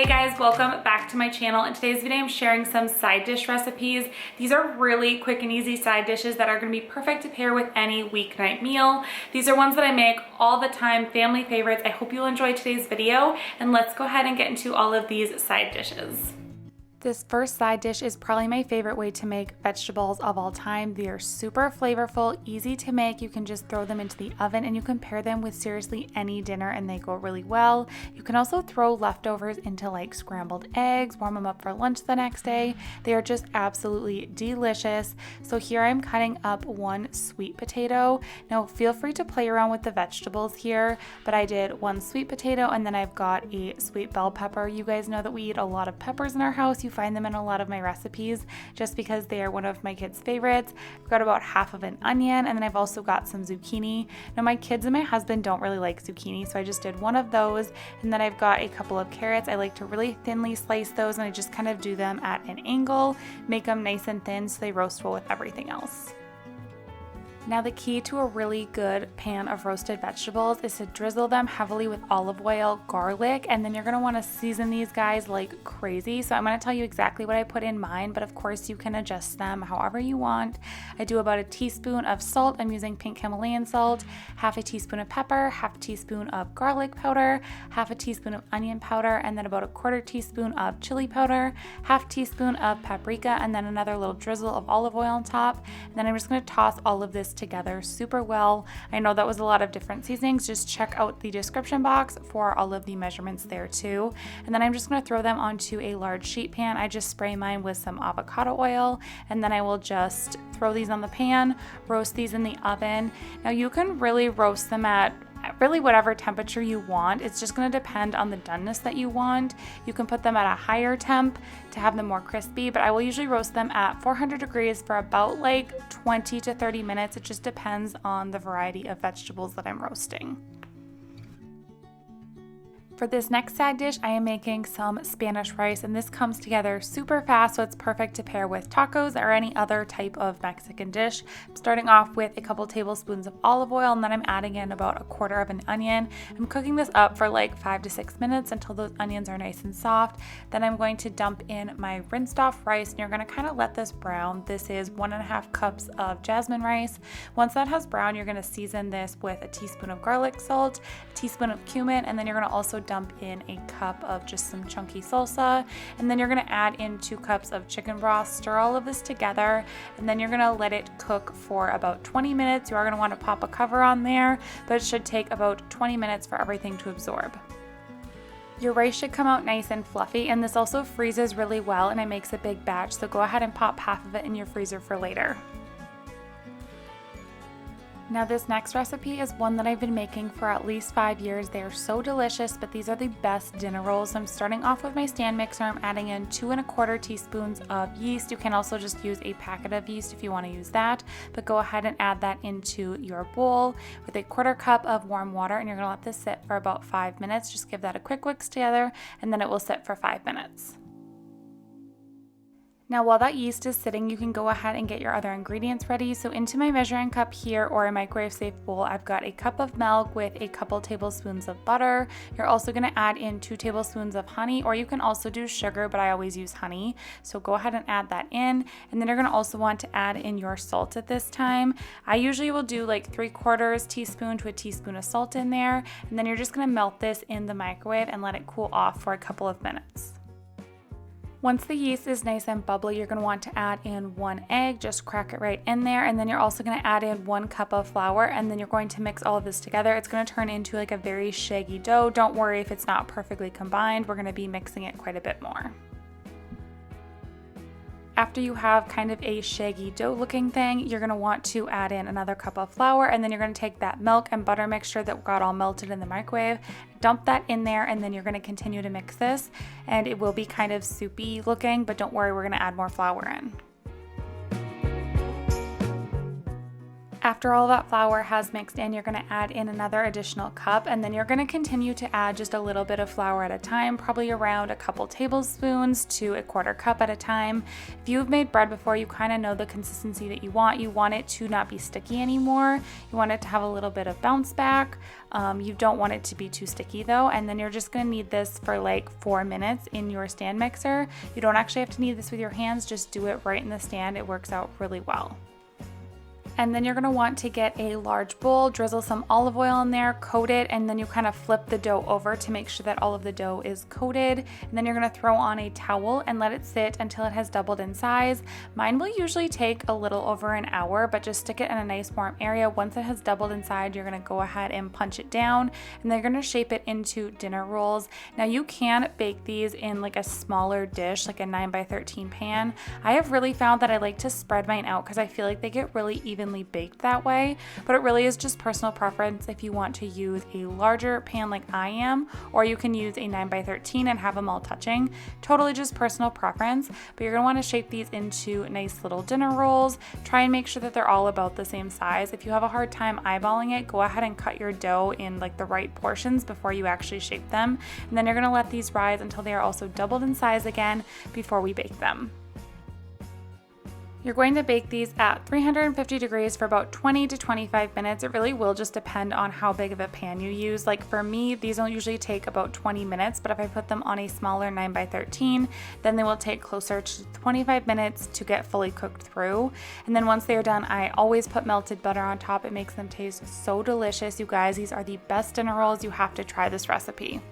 Hey guys, welcome back to my channel. In today's video, I'm sharing some side dish recipes. These are really quick and easy side dishes that are gonna be perfect to pair with any weeknight meal. These are ones that I make all the time, family favorites. I hope you'll enjoy today's video, and let's go ahead and get into all of these side dishes. This first side dish is probably my favorite way to make vegetables of all time. They are super flavorful, easy to make. You can just throw them into the oven and you can pair them with seriously any dinner and they go really well. You can also throw leftovers into like scrambled eggs, warm them up for lunch the next day. They are just absolutely delicious. So here I'm cutting up one sweet potato. Now feel free to play around with the vegetables here, but I did one sweet potato and then I've got a sweet bell pepper. You guys know that we eat a lot of peppers in our house. You find them in a lot of my recipes just because they are one of my kids' favorites. I've got about half of an onion, and then I've also got some zucchini. Now my kids and my husband don't really like zucchini, so I just did one of those, and then I've got a couple of carrots. I like to really thinly slice those, and I just kind of do them at an angle, make them nice and thin so they roast well with everything else. Now the key to a really good pan of roasted vegetables is to drizzle them heavily with olive oil, garlic, and then you're going to want to season these guys like crazy. So I'm going to tell you exactly what I put in mine, but of course you can adjust them however you want. I do about a teaspoon of salt. I'm using pink Himalayan salt, half a teaspoon of pepper, half a teaspoon of garlic powder, half a teaspoon of onion powder, and then about a quarter teaspoon of chili powder, half teaspoon of paprika, and then another little drizzle of olive oil on top. And then I'm just going to toss all of this together super well. I know that was a lot of different seasonings. Just check out the description box for all of the measurements there too. And then I'm just going to throw them onto a large sheet pan. I just spray mine with some avocado oil, and then I will just throw these on the pan, roast these in the oven. Now you can really roast them at really whatever temperature you want. It's just going to depend on the doneness that you want. You can put them at a higher temp to have them more crispy, but I will usually roast them at 400 degrees for about like 20 to 30 minutes. It just depends on the variety of vegetables that I'm roasting. For this next side dish, I am making some Spanish rice, and this comes together super fast, so it's perfect to pair with tacos or any other type of Mexican dish. I'm starting off with a couple tablespoons of olive oil, and then I'm adding in about a quarter of an onion. I'm cooking this up for like 5 to 6 minutes until those onions are nice and soft. Then I'm going to dump in my rinsed off rice, and you're going to kind of let this brown. This is 1.5 cups of jasmine rice. Once that has browned, you're going to season this with a teaspoon of garlic salt, a teaspoon of cumin, and then you're going to also dump in a cup of just some chunky salsa, and then you're going to add in 2 cups of chicken broth. Stir all of this together, and then you're going to let it cook for about 20 minutes. You are going to want to pop a cover on there, but it should take about 20 minutes for everything to absorb. Your rice should come out nice and fluffy, and this also freezes really well and it makes a big batch, so go ahead and pop half of it in your freezer for later. Now this next recipe is one that I've been making for at least 5 years. They are so delicious, but these are the best dinner rolls. So I'm starting off with my stand mixer. I'm adding in 2.25 teaspoons of yeast. You can also just use a packet of yeast if you want to use that, but go ahead and add that into your bowl with a 1/4 cup of warm water, and you're going to let this sit for about 5 minutes. Just give that a quick whisk together, and then it will sit for 5 minutes. Now while that yeast is sitting, you can go ahead and get your other ingredients ready. So into my measuring cup here, or a microwave safe bowl, I've got a cup of milk with a couple tablespoons of butter. You're also going to add in 2 tablespoons of honey, or you can also do sugar, but I always use honey. So go ahead and add that in, and then you're going to also want to add in your salt at this time. I usually will do like 3/4 teaspoon to a teaspoon of salt in there, and then you're just going to melt this in the microwave and let it cool off for a couple of minutes. Once the yeast is nice and bubbly, you're going to want to add in 1 egg, just crack it right in there, and then you're also going to add in 1 cup of flour, and then you're going to mix all of this together. It's going to turn into like a very shaggy dough. Don't worry if it's not perfectly combined. We're going to be mixing it quite a bit more. After you have kind of a shaggy dough looking thing, you're going to want to add in another cup of flour, and then you're going to take that milk and butter mixture that got all melted in the microwave, dump that in there, and then you're going to continue to mix this, and it will be kind of soupy looking, but don't worry, we're going to add more flour in. After all that flour has mixed in, you're going to add in another additional cup, and then you're going to continue to add just a little bit of flour at a time, probably around a couple tablespoons to a quarter cup at a time. If you've made bread before, you kind of know the consistency that you want. You want it to not be sticky anymore. You want it to have a little bit of bounce back. You don't want it to be too sticky though, and then you're just going to knead this for like 4 minutes in your stand mixer. You don't actually have to knead this with your hands, just do it right in the stand. It works out really well. And then you're going to want to get a large bowl, drizzle some olive oil in there, coat it, and then you kind of flip the dough over to make sure that all of the dough is coated. And then you're going to throw on a towel and let it sit until it has doubled in size. Mine will usually take a little over an hour, but just stick it in a nice warm area. Once it has doubled inside, you're going to go ahead and punch it down, and then you're going to shape it into dinner rolls. Now you can bake these in like a smaller dish, like a 9x13 pan. I have really found that I like to spread mine out because I feel like they get really evenly baked that way, but it really is just personal preference if you want to use a larger pan like I am, or you can use a 9x13 and have them all touching. Totally just personal preference, but you're going to want to shape these into nice little dinner rolls. Try and make sure that they're all about the same size. If you have a hard time eyeballing it, go ahead and cut your dough in like the right portions before you actually shape them, and then you're going to let these rise until they are also doubled in size again before we bake them. You're going to bake these at 350 degrees for about 20 to 25 minutes. It really will just depend on how big of a pan you use. Like for me, these will usually take about 20 minutes, but if I put them on a smaller 9x13, then they will take closer to 25 minutes to get fully cooked through. And then once they are done, I always put melted butter on top. It makes them taste so delicious. You guys, these are the best dinner rolls. You have to try this recipe.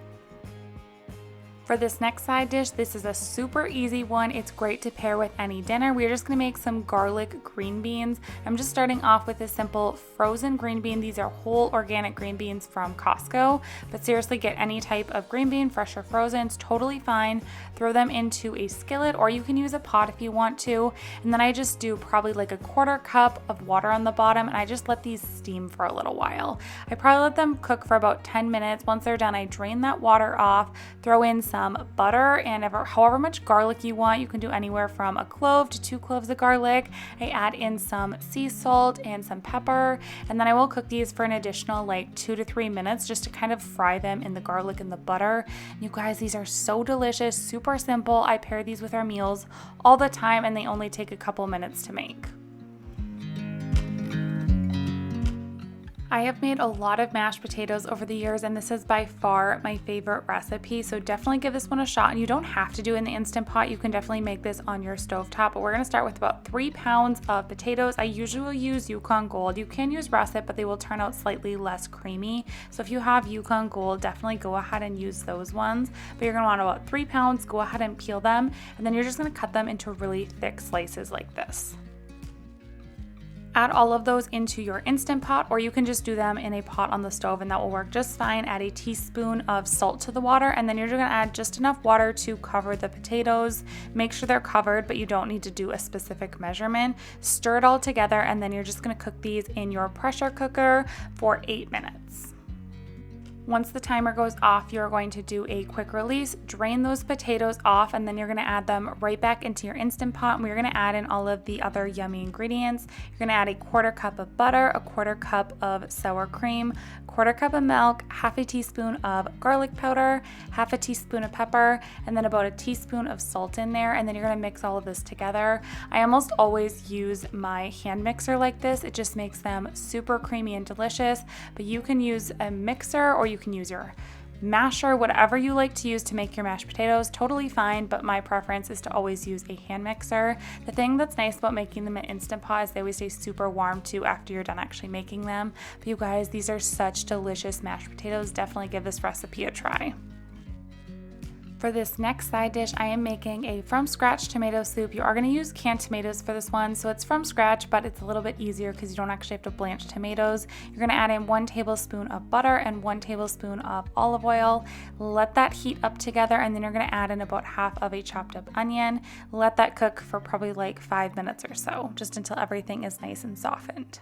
For this next side dish, this is a super easy one. It's great to pair with any dinner. We're just gonna make some garlic green beans. I'm just starting off with a simple frozen green bean. These are whole organic green beans from Costco, but seriously, get any type of green bean, fresh or frozen, it's totally fine. Throw them into a skillet, or you can use a pot if you want to. And then I just do probably like a quarter cup of water on the bottom, and I just let these steam for a little while. I probably let them cook for about 10 minutes. Once they're done, I drain that water off, throw in some butter and however much garlic you want. You can do anywhere from a clove to 2 cloves of garlic. I add in some sea salt and some pepper, and then I will cook these for an additional like 2 to 3 minutes just to kind of fry them in the garlic and the butter. You guys, these are so delicious, super simple. I pair these with our meals all the time, and they only take a couple minutes to make. I have made a lot of mashed potatoes over the years, and this is by far my favorite recipe, so definitely give this one a shot. And you don't have to do it in the Instant Pot. You can definitely make this on your stovetop, but we're going to start with about 3 pounds of potatoes. I usually will use Yukon Gold. You can use russet, but they will turn out slightly less creamy. So if you have Yukon Gold, definitely go ahead and use those ones. But you're going to want about 3 pounds. Go ahead and peel them, and then you're just going to cut them into really thick slices like this. Add all of those into your Instant Pot, or you can just do them in a pot on the stove and that will work just fine. Add a teaspoon of salt to the water, and then you're gonna add just enough water to cover the potatoes. Make sure they're covered, but you don't need to do a specific measurement. Stir it all together, and then you're just gonna cook these in your pressure cooker for 8 minutes. Once the timer goes off, you're going to do a quick release, drain those potatoes off, and then you're gonna add them right back into your Instant Pot, and we're gonna add in all of the other yummy ingredients. You're gonna add a quarter cup of butter, a quarter cup of sour cream, quarter cup of milk, half a teaspoon of garlic powder, half a teaspoon of pepper, and then about a teaspoon of salt in there, and then you're gonna mix all of this together. I almost always use my hand mixer like this. It just makes them super creamy and delicious, but you can use a mixer, or you can use your masher, whatever you like to use to make your mashed potatoes, totally fine, but my preference is to always use a hand mixer. The thing that's nice about making them in Instant Pot is they always stay super warm too after you're done actually making them. But you guys, these are such delicious mashed potatoes. Definitely give this recipe a try. For this next side dish, I am making a from scratch tomato soup. You are going to use canned tomatoes for this one, so it's from scratch, but it's a little bit easier because you don't actually have to blanch tomatoes. You're going to add in 1 tablespoon of butter and 1 tablespoon of olive oil. Let that heat up together, and then you're going to add in about half of a chopped up onion. Let that cook for probably like 5 minutes or so, just until everything is nice and softened.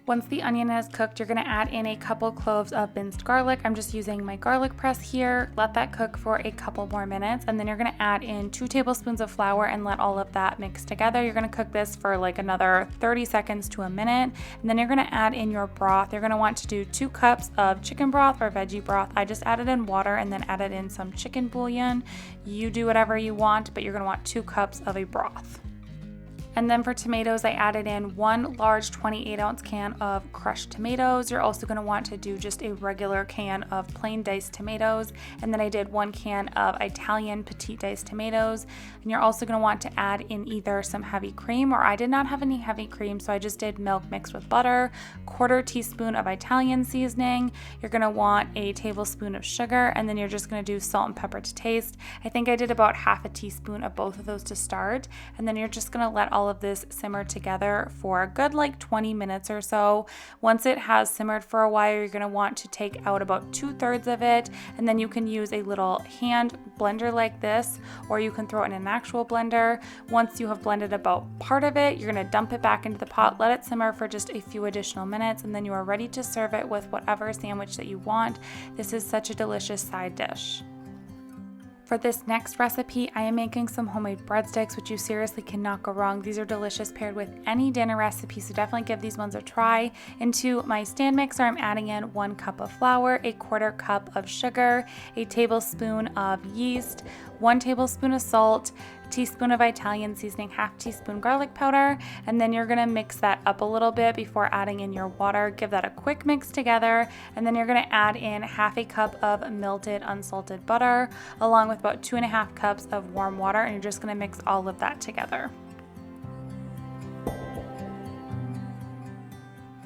Once the onion has cooked, you're gonna add in a couple cloves of minced garlic. I'm just using my garlic press here. Let that cook for a couple more minutes, and then you're gonna add in 2 tablespoons of flour and let all of that mix together. You're gonna cook this for like another 30 seconds to a minute, and then you're gonna add in your broth. You're gonna want to do 2 cups of chicken broth or veggie broth. I just added in water and then added in some chicken bouillon. You do whatever you want, but you're gonna want 2 cups of a broth. And then for tomatoes, I added in 1 large 28-ounce can of crushed tomatoes. You're also going to want to do just a regular can of plain diced tomatoes. And then I did 1 can of Italian petite diced tomatoes. And you're also going to want to add in either some heavy cream, or I did not have any heavy cream, so I just did milk mixed with butter, 1/4 teaspoon of Italian seasoning. You're going to want a tablespoon of sugar, and then you're just going to do salt and pepper to taste. I think I did about 1/2 teaspoon of both of those to start. And then you're just going to let all of this simmer together for a good like 20 minutes or so. Once it has simmered for a while, you're going to want to take out about 2/3 of it, and then you can use a little hand blender like this, or you can throw it in an actual blender. Once you have blended about part of it, you're going to dump it back into the pot, let it simmer for just a few additional minutes, and then you are ready to serve it with whatever sandwich that you want. This is such a delicious side dish. For this next recipe, I am making some homemade breadsticks, which you seriously cannot go wrong. These are delicious paired with any dinner recipe, so definitely give these ones a try. Into my stand mixer, I'm adding in 1 cup of flour, a 1/4 cup of sugar, a tablespoon of yeast, 1 tablespoon of salt, teaspoon of Italian seasoning, 1/2 teaspoon garlic powder, and then you're gonna mix that up a little bit before adding in your water. Give that a quick mix together, and then you're gonna add in 1/2 cup of melted unsalted butter, along with about 2.5 cups of warm water, and you're just gonna mix all of that together.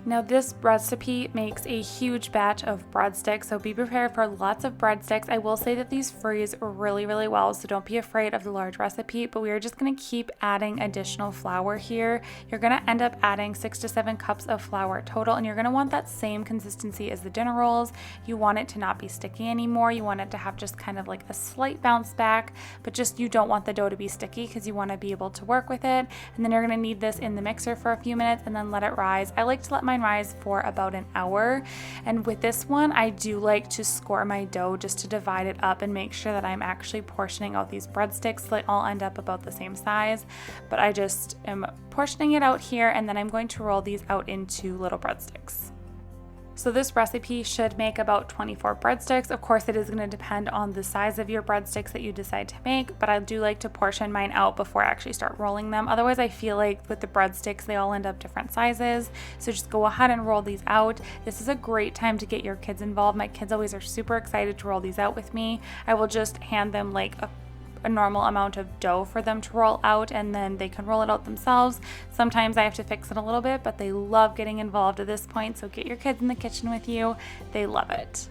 Now this recipe makes a huge batch of breadsticks, so be prepared for lots of breadsticks. I will say that these freeze really, really well, so don't be afraid of the large recipe, but we are just gonna keep adding additional flour here. You're gonna end up adding 6 to 7 cups of flour total, and you're gonna want that same consistency as the dinner rolls. You want it to not be sticky anymore. You want it to have just kind of like a slight bounce back, but just you don't want the dough to be sticky because you wanna be able to work with it. And then you're gonna knead this in the mixer for a few minutes and then let it rise. I like to let mine rise for about an hour, and with this one I do like to score my dough just to divide it up and make sure that I'm actually portioning out these breadsticks so they all end up about the same size, but I just am portioning it out here, and then I'm going to roll these out into little breadsticks. So this recipe should make about 24 breadsticks. Of course, it is going to depend on the size of your breadsticks that you decide to make, but I do like to portion mine out before I actually start rolling them. Otherwise, I feel like with the breadsticks, they all end up different sizes. So just go ahead and roll these out. This is a great time to get your kids involved. My kids always are super excited to roll these out with me. I will just hand them like a normal amount of dough for them to roll out, and then they can roll it out themselves. Sometimes I have to fix it a little bit, but they love getting involved at this point, so get your kids in the kitchen with you. They love it.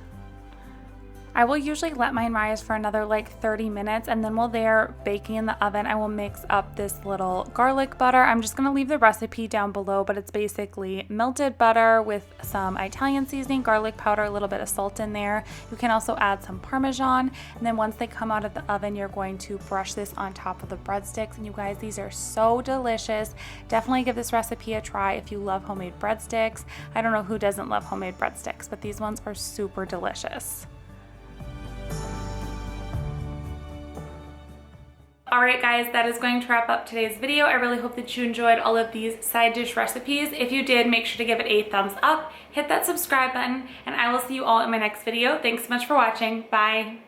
I will usually let mine rise for another like 30 minutes, and then while they're baking in the oven, I will mix up this little garlic butter. I'm just gonna leave the recipe down below, but it's basically melted butter with some Italian seasoning, garlic powder, a little bit of salt in there. You can also add some Parmesan, and then once they come out of the oven, you're going to brush this on top of the breadsticks. And you guys, these are so delicious. Definitely give this recipe a try if you love homemade breadsticks. I don't know who doesn't love homemade breadsticks, but these ones are super delicious. Alright guys, that is going to wrap up today's video. I really hope that you enjoyed all of these side dish recipes. If you did, make sure to give it a thumbs up, hit that subscribe button, and I will see you all in my next video. Thanks so much for watching. Bye!